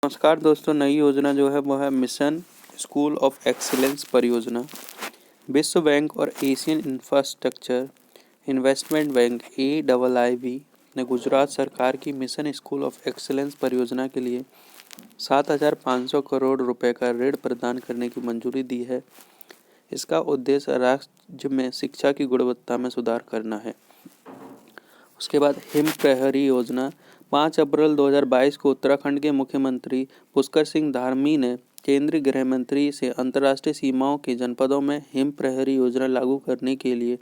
नमस्कार दोस्तों, नई योजना जो है वो है मिशन स्कूल ऑफ एक्सीलेंस परियोजना। विश्व बैंक और Asian infrastructure investment bank AIIB ने गुजरात सरकार की मिशन स्कूल ऑफ एक्सीलेंस परियोजना के लिए 7,500 करोड़ रुपए का ऋण प्रदान करने की मंजूरी दी है। इसका उद्देश्य राज्य में शिक्षा की गुणवत्ता में सुधार करना है। उसके बाद हिम प्रहरी योजना 5 अप्रैल 2022 को उत्तराखंड के मुख्यमंत्री पुष्कर सिंह धामी ने केंद्रीय गृह मंत्री से अंतर्राष्ट्रीय सीमाओं के जनपदों में हिम प्रहरी योजना लागू करने के लिए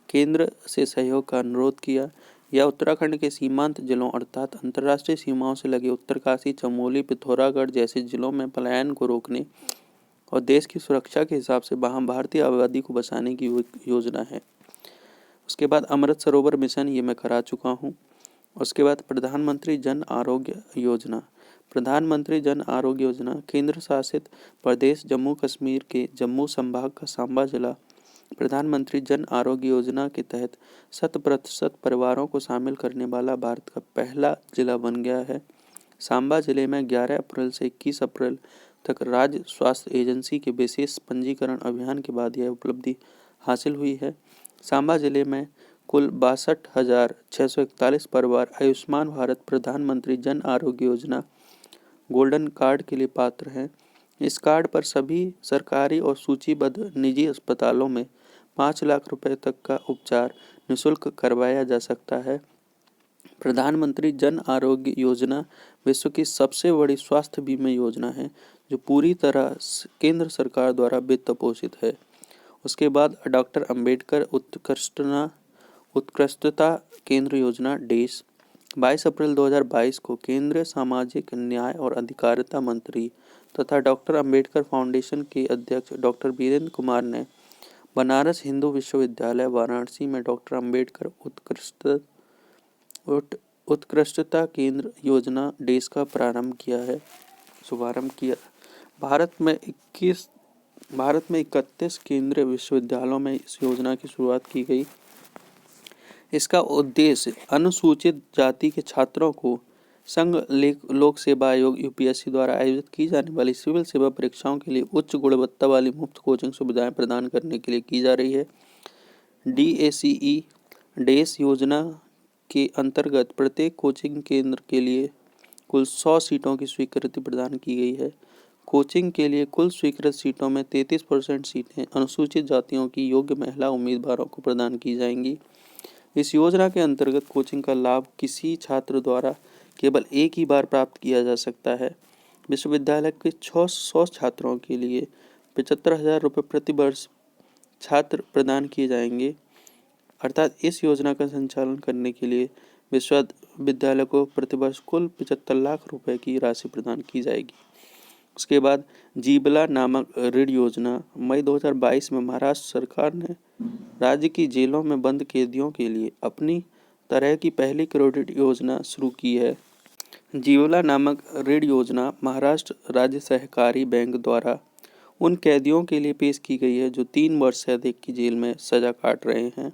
केंद्र से सहयोग का अनुरोध किया। यह उत्तराखंड के सीमांत जिलों अर्थात अंतर्राष्ट्रीय सीमाओं से लगे उत्तरकाशी, चमोली, पिथौरागढ़ जैसे जिलों में पलायन को रोकने और देश की सुरक्षा के हिसाब से वहां भारतीय आबादी को बचाने की योजना है। उसके बाद अमृत सरोवर मिशन, ये मैं करा चुका हूँ। उसके बाद प्रधानमंत्री जन आरोग्य योजना। प्रधानमंत्री जन आरोग्य योजना केंद्र शासित प्रदेश जम्मू कश्मीर के जम्मू संभाग का सांबा जिला प्रधानमंत्री जन आरोग्य योजना के तहत 100% परिवारों को शामिल करने वाला भारत का पहला जिला बन गया है। सांबा जिले में 11 अप्रैल से 21 अप्रैल तक राज्य स्वास्थ्य एजेंसी के विशेष पंजीकरण अभियान के बाद यह उपलब्धि हासिल हुई है। सांबा जिले में कुल 62,641 परिवार आयुष्मान भारत प्रधानमंत्री जन आरोग्य योजना गोल्डन कार्ड के लिए पात्र हैं। इस कार्ड पर सभी सरकारी और सूचीबद्ध निजी अस्पतालों में 5 लाख रुपए तक का उपचार निःशुल्क करवाया जा सकता है। प्रधानमंत्री जन आरोग्य योजना विश्व की सबसे बड़ी स्वास्थ्य बीमा योजना है जो पूरी तरह केंद्र सरकार द्वारा वित्त पोषित है। उसके बाद डॉक्टर अंबेडकर उत्कृष्टता केंद्र योजना DASE 22 अप्रैल 2022 को केंद्रीय सामाजिक न्याय और अधिकारिता मंत्री तथा डॉक्टर अंबेडकर फाउंडेशन के अध्यक्ष डॉक्टर वीरेंद्र कुमार ने बनारस हिंदू विश्वविद्यालय वाराणसी में डॉक्टर अंबेडकर उत्कृष्टता केंद्र योजना DASE का शुभारंभ किया। भारत में 31 केंद्रीय विश्वविद्यालयों में इस योजना की शुरुआत की गई। इसका उद्देश्य अनुसूचित जाति के छात्रों को संघ लोक सेवा आयोग UPSC द्वारा आयोजित की जाने वाली सिविल सेवा परीक्षाओं के लिए उच्च गुणवत्ता वाली मुफ्त कोचिंग सुविधाएं प्रदान करने के लिए की जा रही है। DASE योजना के अंतर्गत प्रत्येक कोचिंग केंद्र के लिए कुल 100 सीटों की स्वीकृति प्रदान की गई है। कोचिंग के लिए कुल स्वीकृत सीटों में 33% सीटें अनुसूचित जातियों की योग्य महिला उम्मीदवारों को प्रदान की जाएंगी। इस योजना के अंतर्गत कोचिंग का लाभ किसी छात्र द्वारा केवल एक ही बार प्राप्त किया जा सकता है। विश्वविद्यालय के 600 छात्रों के लिए 75,000 रुपये प्रति वर्ष छात्र प्रदान किए जाएंगे। अर्थात इस योजना का संचालन करने के लिए विश्वविद्यालय को प्रतिवर्ष कुल 75 लाख रुपए की राशि प्रदान की जाएगी। उसके बाद जीबला नामक ऋण योजना मई 2022 में महाराष्ट्र सरकार ने राज्य की जेलों में बंद कैदियों के लिए अपनी तरह की पहली क्रेडिट योजना शुरू की है। जीबला नामक ऋण योजना महाराष्ट्र राज्य सहकारी बैंक द्वारा उन कैदियों के लिए पेश की गई है जो 3 वर्ष से अधिक की जेल में सजा काट रहे हैं।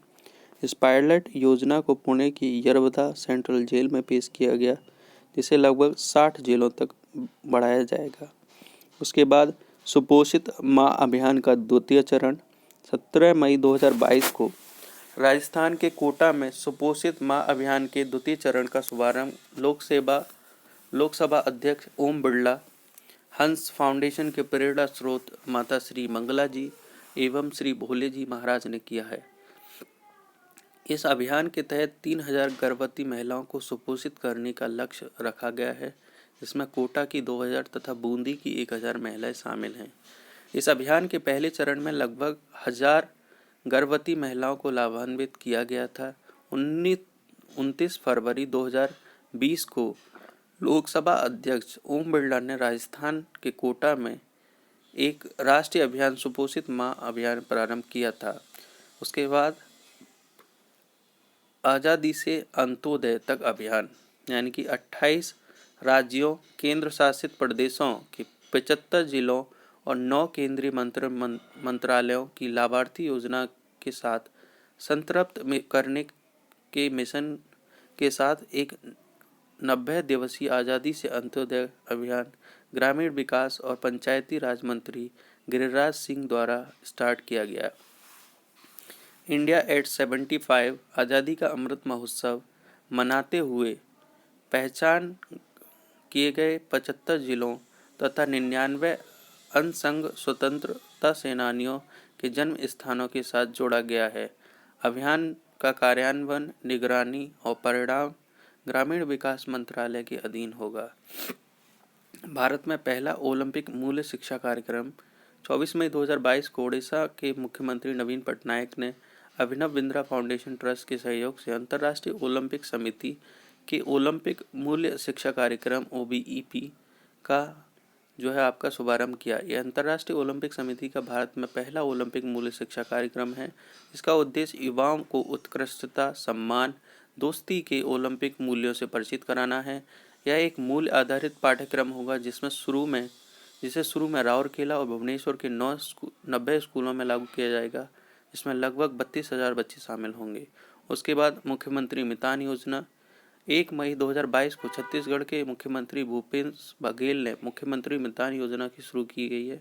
इस पायलट योजना को पुणे की यरवदा सेंट्रल जेल में पेश किया गया, जिसे लगभग 60 जेलों तक बढ़ाया जाएगा। उसके बाद सुपोषित माँ अभियान का द्वितीय चरण 17 मई 2022 को राजस्थान के कोटा में सुपोषित माँ अभियान के द्वितीय चरण का शुभारंभ लोकसभा अध्यक्ष ओम बिरला, हंस फाउंडेशन के प्रेरणा स्रोत माता श्री मंगला जी एवं श्री भोले जी महाराज ने किया है। इस अभियान के तहत 3,000 गर्भवती महिलाओं को सुपोषित करने का लक्ष्य रखा गया है, जिसमें कोटा की 2,000 तथा बूंदी की 1,000 महिलाएं शामिल हैं। इस अभियान के पहले चरण में लगभग 1,000 गर्भवती महिलाओं को लाभान्वित किया गया था। 29 फरवरी 2020 को लोकसभा अध्यक्ष ओम बिरला ने राजस्थान के कोटा में एक राष्ट्रीय अभियान सुपोषित माँ अभियान प्रारंभ किया था। उसके बाद आज़ादी से अंत्योदय तक अभियान यानी कि 28 राज्यों, केंद्र शासित प्रदेशों के 75 जिलों और 9 केंद्रीय मंत्रालयों की लाभार्थी योजना के साथ संतृप्त करने के मिशन के साथ एक 90 दिवसीय आज़ादी से अंत्योदय अभियान ग्रामीण विकास और पंचायती राज मंत्री गिरिराज सिंह द्वारा स्टार्ट किया गया। इंडिया एट 75 आज़ादी का अमृत महोत्सव मनाते हुए पहचान किए गए 75 जिलों तथा 99 अनसंग स्वतंत्रता सेनानियों के जन्म स्थानों के साथ जोड़ा गया है। अभियान का कार्यान्वयन, निगरानी और परिणाम ग्रामीण विकास मंत्रालय के अधीन होगा। भारत में पहला ओलंपिक मूल्य शिक्षा कार्यक्रम 24 मई 2022 को ओडिशा के मुख्यमंत्री नवीन पटनायक ने अभिनव बिंद्रा फाउंडेशन ट्रस्ट के सहयोग से अंतर्राष्ट्रीय ओलंपिक समिति के ओलंपिक मूल्य शिक्षा कार्यक्रम OBEP का जो है आपका शुभारंभ किया। यह अंतर्राष्ट्रीय ओलंपिक समिति का भारत में पहला ओलंपिक मूल्य शिक्षा कार्यक्रम है। इसका उद्देश्य युवाओं को उत्कृष्टता, सम्मान, दोस्ती के ओलंपिक मूल्यों से परिचित कराना है। यह एक मूल्य आधारित पाठ्यक्रम होगा जिसे शुरू में राउरकेला और भुवनेश्वर के 90 स्कूलों में लागू किया जाएगा। इसमें लगभग 32,000 बच्चे शामिल होंगे। उसके बाद मुख्यमंत्री मितान योजना 1 मई 2022 को छत्तीसगढ़ के मुख्यमंत्री भूपेश बघेल ने मुख्यमंत्री मितान योजना की शुरू की गई है।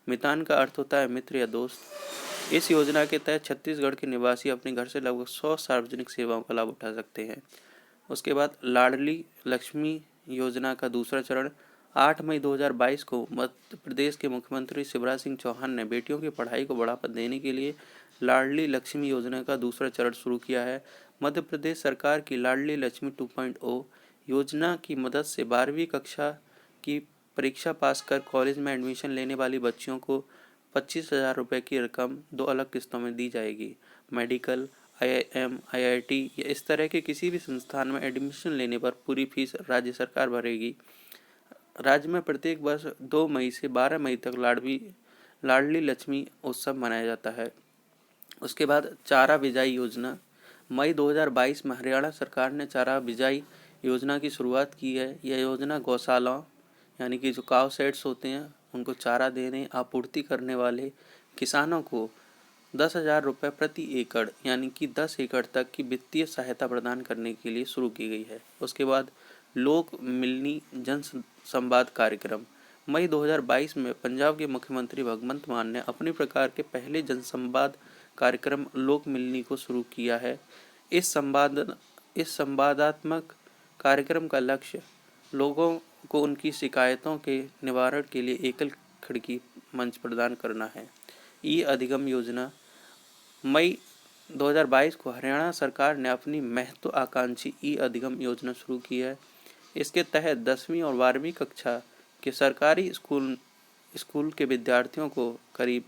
मितान का अर्थ होता है मित्र या दोस्त। इस योजना के तहत छत्तीसगढ़ के निवासी अपने घर से लगभग 100 सार्वजनिक सेवाओं का लाभ उठा सकते हैं। उसके बाद लाडली लक्ष्मी योजना का दूसरा चरण 8 मई 2022 को मध्य प्रदेश के मुख्यमंत्री शिवराज सिंह चौहान ने बेटियों की पढ़ाई को बढ़ावा देने के लिए लाडली लक्ष्मी योजना का दूसरा चरण शुरू किया है। मध्य प्रदेश सरकार की लाडली लक्ष्मी 2.0 योजना की मदद से 12वीं कक्षा की परीक्षा पास कर कॉलेज में एडमिशन लेने वाली बच्चियों को 25,000 रुपये की रकम 2 अलग किस्तों में दी जाएगी। मेडिकल, IIM, IIT या इस तरह के किसी भी संस्थान में एडमिशन लेने पर पूरी फीस राज्य सरकार भरेगी। राज्य में प्रत्येक वर्ष 2 मई से 12 मई तक लाडली लक्ष्मी उत्सव मनाया जाता है। उसके बाद चारा बिजाई योजना मई 2022 में हरियाणा सरकार ने चारा बिजाई योजना की शुरुआत की है। यह योजना गौशालाओं यानी कि जो काव सेट्स होते हैं उनको चारा देने आपूर्ति करने वाले किसानों को 10,000 रुपये प्रति एकड़ यानी कि 10 एकड़ तक की वित्तीय सहायता प्रदान करने के लिए शुरू की गई है। उसके बाद लोक मिलनी जन संवाद कार्यक्रम मई 2022 में पंजाब के मुख्यमंत्री भगवंत मान ने अपनी प्रकार के पहले जनसंवाद कार्यक्रम लोक मिलनी को शुरू किया है। इस संवादात्मक कार्यक्रम का लक्ष्य लोगों को उनकी शिकायतों के निवारण के लिए एकल खिड़की मंच प्रदान करना है। ई अधिगम योजना मई 2022 को हरियाणा सरकार ने अपनी महत्वाकांक्षी ई अधिगम योजना शुरू की है। इसके तहत 10वीं और 12वीं कक्षा के सरकारी स्कूल के विद्यार्थियों को करीब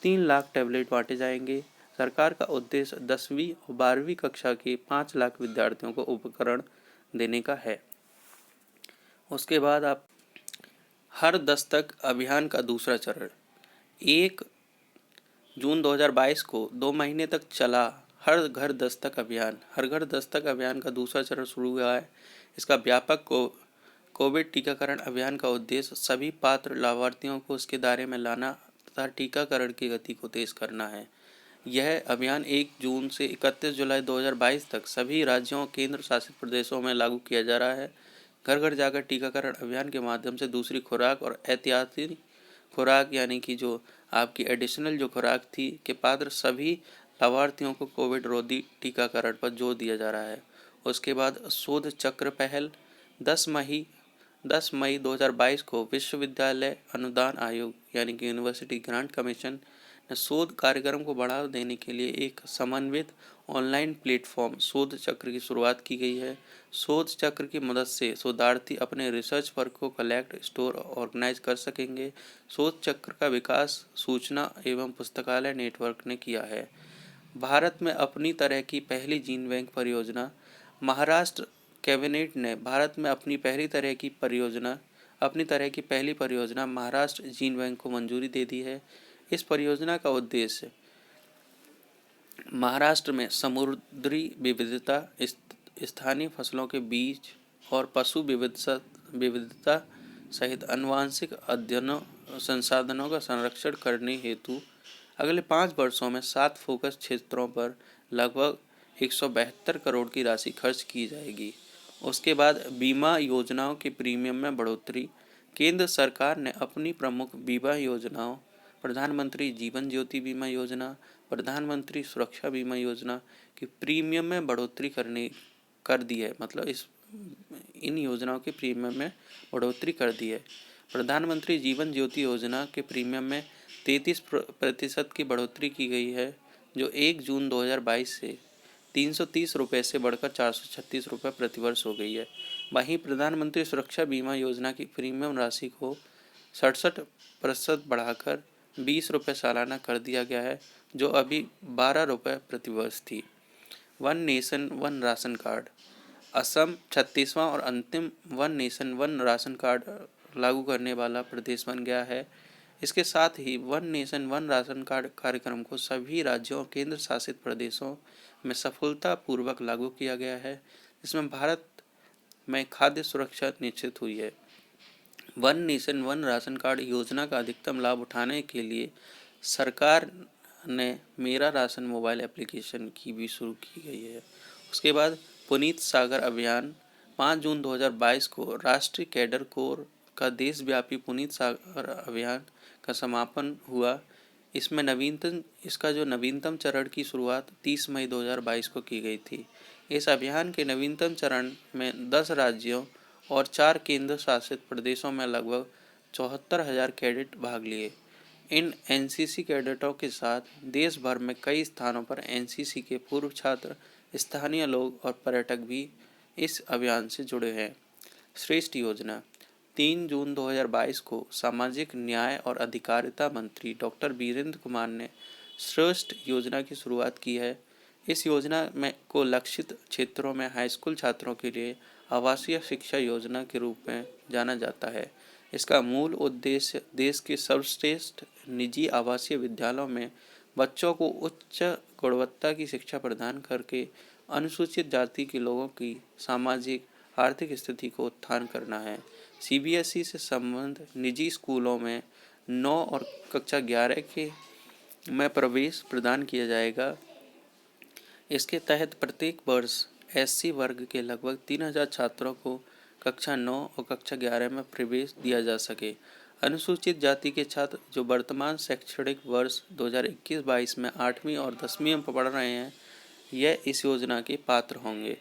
3 लाख टैबलेट बांटे जाएंगे। सरकार का उद्देश्य 10वीं और 12वीं कक्षा के 5 लाख विद्यार्थियों को उपकरण देने का है। उसके बाद आप हर दस्तक अभियान का दूसरा चरण 1 जून 2022 को 2 महीने तक चला हर घर दस्तक अभियान का दूसरा चरण शुरू हुआ है। इसका व्यापक कोविड टीकाकरण अभियान का उद्देश्य सभी पात्र लाभार्थियों को उसके दायरे में लाना तथा टीकाकरण की गति को तेज करना है। यह अभियान 1 जून से 31 जुलाई 2022 तक सभी राज्यों केंद्र शासित प्रदेशों में लागू किया जा रहा है। घर घर जाकर टीकाकरण अभियान के माध्यम से दूसरी खुराक और एहतियाती खुराक यानी कि जो आपकी एडिशनल जो खुराक थी के पात्र सभी लाभार्थियों को कोविड रोधी टीकाकरण पर जोर दिया जा रहा है। उसके बाद शोध चक्र पहल 10 मई 2022 को विश्वविद्यालय अनुदान आयोग यानी कि यूनिवर्सिटी ग्रांट कमीशन ने शोध कार्यक्रम को बढ़ावा देने के लिए एक समन्वित ऑनलाइन प्लेटफॉर्म शोध चक्र की शुरुआत की गई है। शोध चक्र की मदद से शोधार्थी अपने रिसर्च वर्क को कलेक्ट, स्टोर और ऑर्गेनाइज कर सकेंगे। शोध चक्र का विकास सूचना एवं पुस्तकालय नेटवर्क ने किया है। भारत में अपनी तरह की पहली जीन बैंक परियोजना महाराष्ट्र कैबिनेट ने भारत में अपनी पहली तरह की पहली परियोजना महाराष्ट्र जीन बैंक को मंजूरी दे दी है। इस परियोजना का उद्देश्य महाराष्ट्र में समुद्री विविधता, स्थानीय फसलों के बीज और पशु विविधता सहित आनुवंशिक अध्ययनों संसाधनों का संरक्षण करने हेतु अगले 5 वर्षों में 7 फोकस क्षेत्रों पर लगभग 172 करोड़ की राशि खर्च की जाएगी। उसके बाद बीमा योजनाओं के प्रीमियम में बढ़ोतरी। केंद्र सरकार ने अपनी प्रमुख बीमा योजनाओं प्रधानमंत्री जीवन ज्योति बीमा योजना, प्रधानमंत्री सुरक्षा बीमा योजना के प्रीमियम में बढ़ोतरी कर दी है। मतलब इन योजनाओं के प्रीमियम में बढ़ोतरी कर दी है। प्रधानमंत्री जीवन ज्योति योजना के प्रीमियम में 33% की बढ़ोतरी की गई है, जो 1 जून 2022 से 330 रुपये से बढ़कर 436 रुपये प्रतिवर्ष हो गई है। वहीं प्रधानमंत्री सुरक्षा बीमा योजना की प्रीमियम राशि को 67% बढ़ाकर 20 रुपये सालाना कर दिया गया है, जो अभी 12 रुपये प्रतिवर्ष थी। One nation one ration card. Assam 36वां और अंतिम one nation one ration card लागू करने वाला प्रदेश बन गया है। इसके साथ ही one nation one ration card कार्यक्रम को सभी राज्यों और केंद्र शासित प्रदेशों में सफलतापूर्वक लागू किया गया है, जिसमें भारत में खाद्य सुरक्षा निश्चित हुई है। One nation one ration card योजना का अधिकतम लाभ उठाने के लिए सरकार ने मेरा राशन मोबाइल एप्लीकेशन की भी शुरू की गई है। उसके बाद पुनीत सागर अभियान। 5 जून 2022 को राष्ट्रीय कैडर कोर का देशव्यापी पुनीत सागर अभियान का समापन हुआ। इसका जो नवीनतम चरण की शुरुआत 30 मई 2022 को की गई थी। इस अभियान के नवीनतम चरण में 10 राज्यों और 4 केंद्र शासित प्रदेशों में लगभग 74,000 कैडेट भाग लिए। इन एनसीसी कैडेटों के साथ देश भर में कई स्थानों पर एनसीसी के पूर्व छात्र, स्थानीय लोग और पर्यटक भी इस अभियान से जुड़े हैं। श्रेष्ठ योजना। 3 जून 2022 को सामाजिक न्याय और अधिकारिता मंत्री डॉक्टर वीरेंद्र कुमार ने श्रेष्ठ योजना की शुरुआत की है। इस योजना में को लक्षित क्षेत्रों में हाई स्कूल छात्रों के लिए आवासीय शिक्षा योजना के रूप में जाना जाता है। इसका मूल उद्देश्य देश के सर्वश्रेष्ठ निजी आवासीय विद्यालयों में बच्चों को उच्च गुणवत्ता की शिक्षा प्रदान करके अनुसूचित जाति के लोगों की सामाजिक आर्थिक स्थिति को उत्थान करना है। सीबीएसई से संबद्ध निजी स्कूलों में 9 और कक्षा 11 के में प्रवेश प्रदान किया जाएगा। इसके तहत प्रत्येक वर्ष एससी वर्ग के लगभग 3,000 छात्रों को कक्षा 9 और कक्षा 11 में प्रवेश दिया जा सके। अनुसूचित जाति के छात्र जो वर्तमान शैक्षणिक वर्ष 2021-22 में 8वीं और 10वीं में पढ़ रहे हैं, यह इस योजना के पात्र होंगे।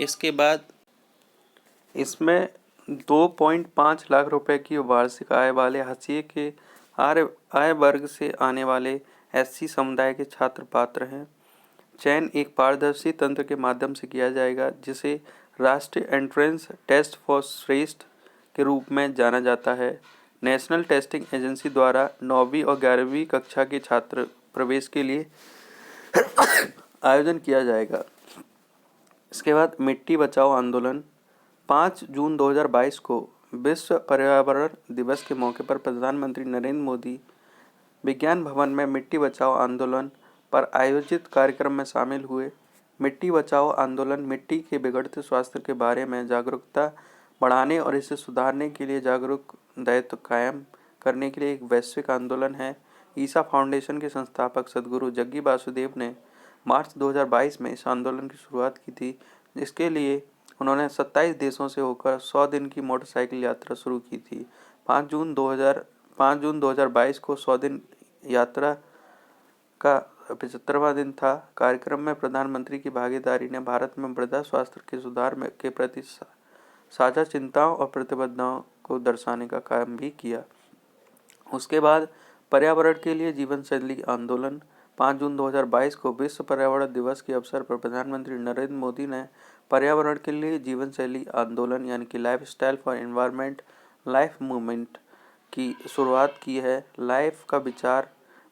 इसके बाद इसमें 2.5 लाख रुपए की वार्षिक आय वाले हाशिए के आय वर्ग से आने वाले एससी समुदाय के छात्र पात्र हैं। चयन एक पारदर्शी तंत्र के माध्यम से किया जाएगा, जिसे राष्ट्रीय एंट्रेंस टेस्ट फॉर श्रेष्ठ के रूप में जाना जाता है। नेशनल टेस्टिंग एजेंसी द्वारा 9वीं और 11वीं कक्षा के छात्र प्रवेश के लिए आयोजन किया जाएगा। इसके बाद मिट्टी बचाओ आंदोलन। 5 जून 2022 को विश्व पर्यावरण दिवस के मौके पर प्रधानमंत्री नरेंद्र मोदी विज्ञान भवन में मिट्टी बचाओ आंदोलन पर आयोजित कार्यक्रम में शामिल हुए। मिट्टी बचाओ आंदोलन मिट्टी के बिगड़ते स्वास्थ्य के बारे में जागरूकता बढ़ाने और इसे सुधारने के लिए जागरूक दायित्व कायम करने के लिए एक वैश्विक आंदोलन है। ईसा फाउंडेशन के संस्थापक सद्गुरु जग्गी वासुदेव ने मार्च 2022 में इस आंदोलन की शुरुआत की थी, जिसके लिए उन्होंने 27 देशों से होकर 100 दिन की मोटरसाइकिल यात्रा शुरू की थी। 5 जून 2022 को 100 दिन यात्रा का 75वां दिन था। कार्यक्रम में प्रधानमंत्री की भागीदारी ने भारत में मृदा स्वास्थ्य के सुधार के प्रति साझा चिंताओं और प्रतिबद्धताओं को दर्शाने का काम भी किया। उसके बाद पर्यावरण के लिए जीवन शैली आंदोलन। 5 जून 2022 को विश्व पर्यावरण दिवस के अवसर पर प्रधानमंत्री नरेंद्र मोदी ने पर्यावरण के लिए जीवन शैली आंदोलन यानी कि life style for environment life movement की शुरुआत की है। लाइफ का विचार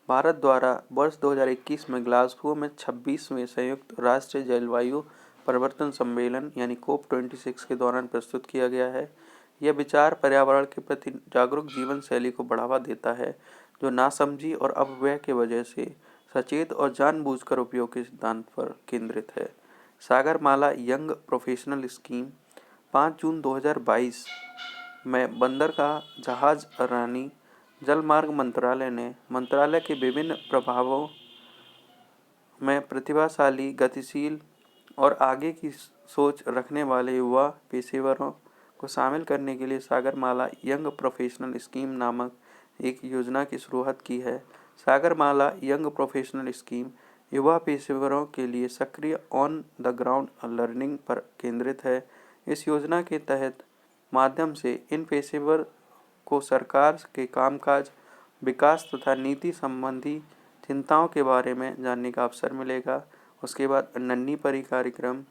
भारत द्वारा वर्ष 2021 में ग्लासगो में 26वें संयुक्त राष्ट्र जलवायु परिवर्तन सम्मेलन यानी COP26 के दौरान प्रस्तुत किया गया है। यह विचार पर्यावरण के प्रति जागरूक जीवन शैली को बढ़ावा देता है, जो नासमझी और अपव्यय के वजह से सचेत और जानबूझकर उपयोग के सिद्धांत पर केंद्रित है। Sagarmala young professional scheme. 5 जून 2022 में बंदरगाह जहाज रानी जलमार्ग मंत्रालय ने मंत्रालय के विभिन्न प्रभागों में प्रतिभाशाली, गतिशील और आगे की सोच रखने वाले युवा पेशेवरों को शामिल करने के लिए सागरमाला यंग प्रोफेशनल स्कीम नामक एक योजना की शुरुआत की है। सागरमाला यंग प्रोफेशनल स्कीम युवा पेशेवरों के लिए सक्रिय ऑन द ग्राउंड लर्निंग पर केंद्रित है। इस योजना के तहत माध्यम से इन पेशेवर को सरकार के कामकाज, विकास तथा नीति संबंधी चिंताओं के बारे में जानने का अवसर मिलेगा। उसके बाद नन्ही परी कार्यक्रम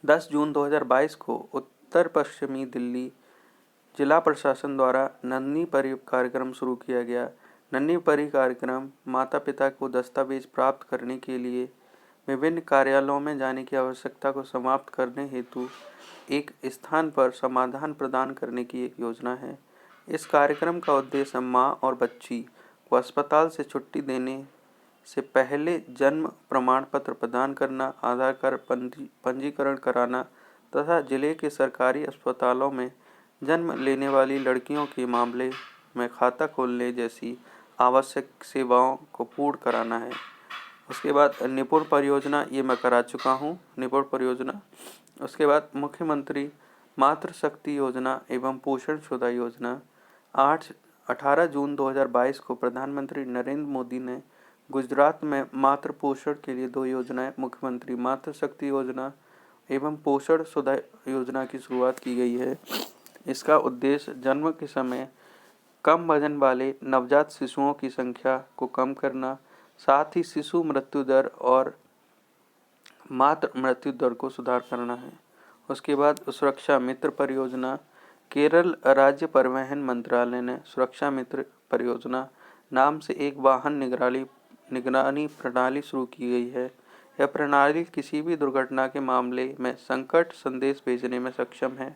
10 जून 2022 को उत्तर पश्चिमी दिल्ली जिला प्रशासन द्वारा नन्ही परी कार्यक्रम शुरू किया गया। नन्ही परी कार्यक्रम माता पिता को दस्तावेज प्राप्त करने के लिए विभिन्न कार्यालयों में जाने की आवश्यकता को समाप्त करने हेतु एक स्थान पर समाधान प्रदान करने की एक योजना है। इस कार्यक्रम का उद्देश्य माँ और बच्ची को अस्पताल से छुट्टी देने से पहले जन्म प्रमाण पत्र प्रदान करना, आधार कार्ड पंजीकरण कराना तथा जिले के सरकारी अस्पतालों में जन्म लेने वाली लड़कियों के मामले में खाता खोलने जैसी आवश्यक सेवाओं को पूर्ण कराना है। उसके बाद निपुण परियोजना, ये मैं करा चुका हूँ, निपुण परियोजना। उसके बाद मुख्यमंत्री मातृशक्ति योजना एवं पोषण शुदा योजना 18 जून 2022 को प्रधानमंत्री नरेंद्र मोदी ने गुजरात में मातृ पोषण के लिए 2 योजनाएं मुख्यमंत्री मातृशक्ति योजना एवं पोषण सुधा योजना की शुरुआत की गई है। इसका उद्देश्य जन्म के समय कम वजन वाले नवजात शिशुओं की संख्या को कम करना, साथ ही शिशु मृत्यु दर और मातृ मृत्यु दर को सुधार करना है। उसके बाद सुरक्षा मित्र परियोजना, केरल राज्य परिवहन मंत्रालय ने सुरक्षा मित्र परियोजना नाम से एक वाहन निगरानी प्रणाली शुरू की गई है। यह प्रणाली किसी भी दुर्घटना के मामले में संकट संदेश भेजने में सक्षम है।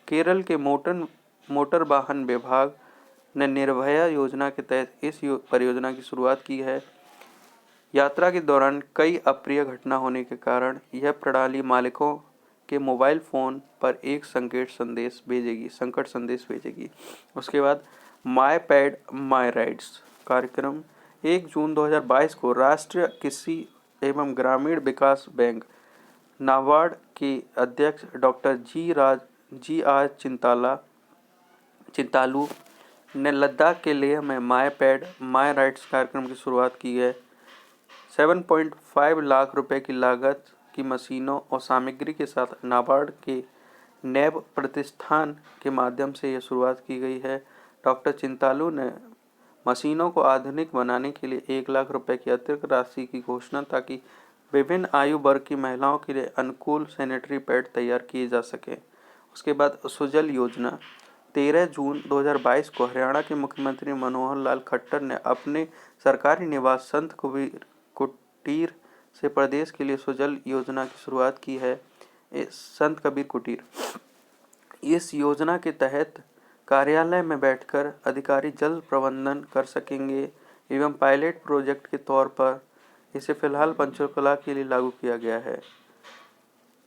केरल के मोटर वाहन विभाग ने निर्भया योजना के तहत इस परियोजना की शुरुआत की है। यात्रा के दौरान कई अप्रिय घटना होने के कारण यह प्रणाली मालिकों के मोबाइल फ़ोन पर एक संकट संदेश भेजेगी। उसके बाद माई पैड माई राइट्स कार्यक्रम 1 जून 2022 को राष्ट्रीय कृषि एवं ग्रामीण विकास बैंक नाबार्ड के अध्यक्ष डॉक्टर जी आर चिंतालू ने लद्दाख के लेह में माई पैड माई राइट्स कार्यक्रम की शुरुआत की है। 7.5 लाख रुपए की लागत की मशीनों और सामग्री के साथ नाबार्ड के नैब प्रतिष्ठान के माध्यम से यह शुरुआत की गई है। डॉक्टर चिंतालू ने मशीनों को आधुनिक बनाने के लिए 1 लाख रुपए की अतिरिक्त राशि की घोषणा ताकि विभिन्न आयु वर्ग की महिलाओं के लिए अनुकूल सैनिटरी पैड तैयार किए जा सके। उसके बाद सुजल योजना 13 जून 2022 को हरियाणा के मुख्यमंत्री मनोहर लाल खट्टर ने अपने सरकारी निवास संत कबीर कुटीर से प्रदेश के लिए सुजल योजना की शुरुआत की है। संत कबीर कुटीर, इस योजना के तहत कार्यालय में बैठकर अधिकारी जल प्रबंधन कर सकेंगे एवं पायलट प्रोजेक्ट के तौर पर इसे फिलहाल पंचकुला के लिए लागू किया गया है।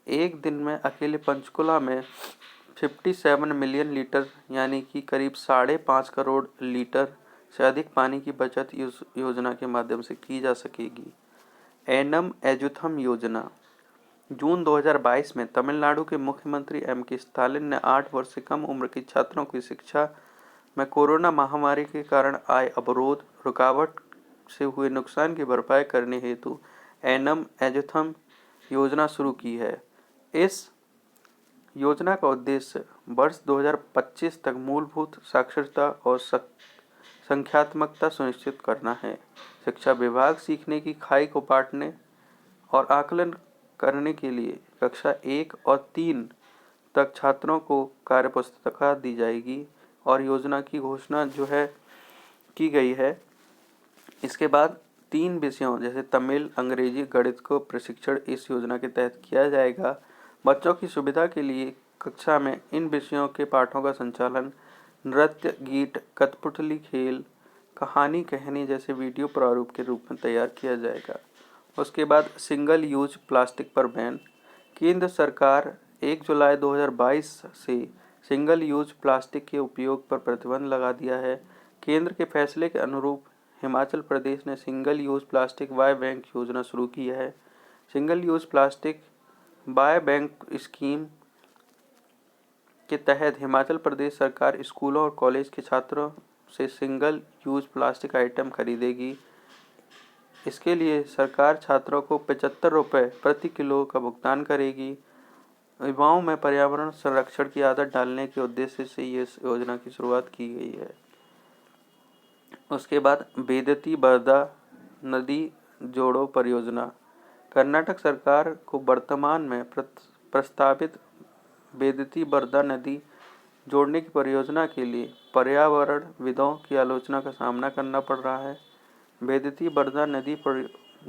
एक दिन में अकेले पंचकुला में 57 मिलियन लीटर यानी कि करीब 5.5 करोड़ लीटर से अधिक पानी की बचत इस योजना के माध्यम से की जा सकेगी। एनम एजुथम योजना जून 2022 में तमिलनाडु के मुख्यमंत्री के स्टालिन ने 8 वर्ष से कम उम्र के छात्रों की शिक्षा में कोरोना महामारी के कारण आए अवरोध रुकावट से हुए नुकसान की भरपाई करने हेतु एनम एजुथम योजना शुरू की है। इस योजना का उद्देश्य वर्ष 2025 तक मूलभूत साक्षरता और संख्यात्मकता सुनिश्चित करना है। शिक्षा विभाग सीखने की खाई को पाटने और आकलन करने के लिए कक्षा 1 और 3 तक छात्रों को कार्यपुस्तिका दी जाएगी और योजना की घोषणा की गई है। इसके बाद 3 विषयों जैसे तमिल, अंग्रेजी, गणित को प्रशिक्षण इस योजना के तहत किया जाएगा। बच्चों की सुविधा के लिए कक्षा में इन विषयों के पाठों का संचालन नृत्य, गीत, कठपुतली खेल, कहानी कहने जैसे वीडियो प्रारूप के रूप में तैयार किया जाएगा। उसके बाद सिंगल यूज प्लास्टिक पर बैन। केंद्र सरकार 1 जुलाई 2022 से सिंगल यूज प्लास्टिक के उपयोग पर प्रतिबंध लगा दिया है। केंद्र के फैसले के अनुरूप हिमाचल प्रदेश ने सिंगल यूज प्लास्टिक वाई बैंक योजना शुरू की है। Single use plastic buy back scheme के तहत हिमाचल प्रदेश सरकार स्कूलों और कॉलेज के छात्रों से सिंगल यूज प्लास्टिक आइटम खरीदेगी। इसके लिए सरकार छात्रों को 75 रुपये प्रति किलो का भुगतान करेगी। युवाओं में पर्यावरण संरक्षण की आदत डालने के उद्देश्य से ये योजना की शुरुआत की गई है। उसके बाद बेदती बरदा नदी जोड़ो परियोजना। कर्नाटक सरकार को वर्तमान में प्रस्तावित बेदती बरदा नदी जोड़ने की परियोजना के लिए पर्यावरणविदों की आलोचना का सामना करना पड़ रहा है। बेदती बरदा नदी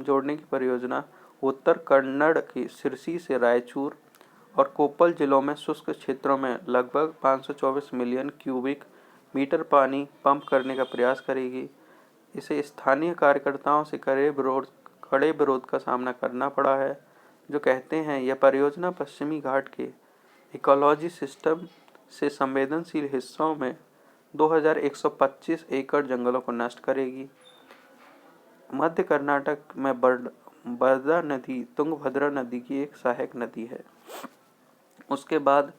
जोड़ने की परियोजना उत्तर कन्नड़ की सिरसी से रायचूर और कोप्पल जिलों में शुष्क क्षेत्रों में लगभग 524 मिलियन क्यूबिक मीटर पानी पंप करने का प्रयास करेगी। इसे स्थानीय कार्यकर्ताओं से कड़े विरोध का सामना करना पड़ा है, जो कहते हैं यह परियोजना पश्चिमी घाट के इकोलॉजी सिस्टम से संवेदनशील हिस्सों में 2125 एकड़ जंगलों को नष्ट करेगी। मध्य कर्नाटक में बरदा नदी तुंगभद्रा नदी की एक सहायक नदी है। उसके बाद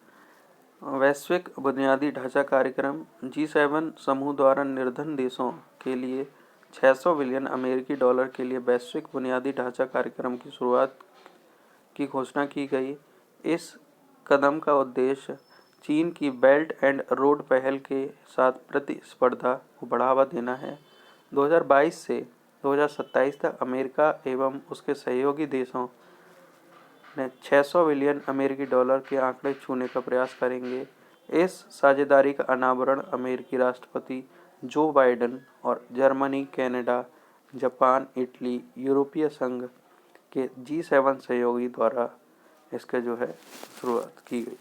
वैश्विक बुनियादी ढांचा कार्यक्रम G7 समूह द्वारा निर्धन देशों के लिए 600 बिलियन अमेरिकी डॉलर के लिए वैश्विक बुनियादी ढांचा कार्यक्रम की शुरुआत की घोषणा की गई। इस कदम का उद्देश्य चीन की बेल्ट एंड रोड पहल के साथ प्रतिस्पर्धा को बढ़ावा देना है। 2022 से 2027 तक अमेरिका एवं उसके सहयोगी देशों ने 600 बिलियन अमेरिकी डॉलर के आंकड़े छूने का प्रयास करेंगे। इस साझेदारी का अनावरण अमेरिकी राष्ट्रपति जो बाइडेन और जर्मनी, कनाडा, जापान, इटली, यूरोपीय संघ के G7 सहयोगी द्वारा इसके शुरुआत की गई।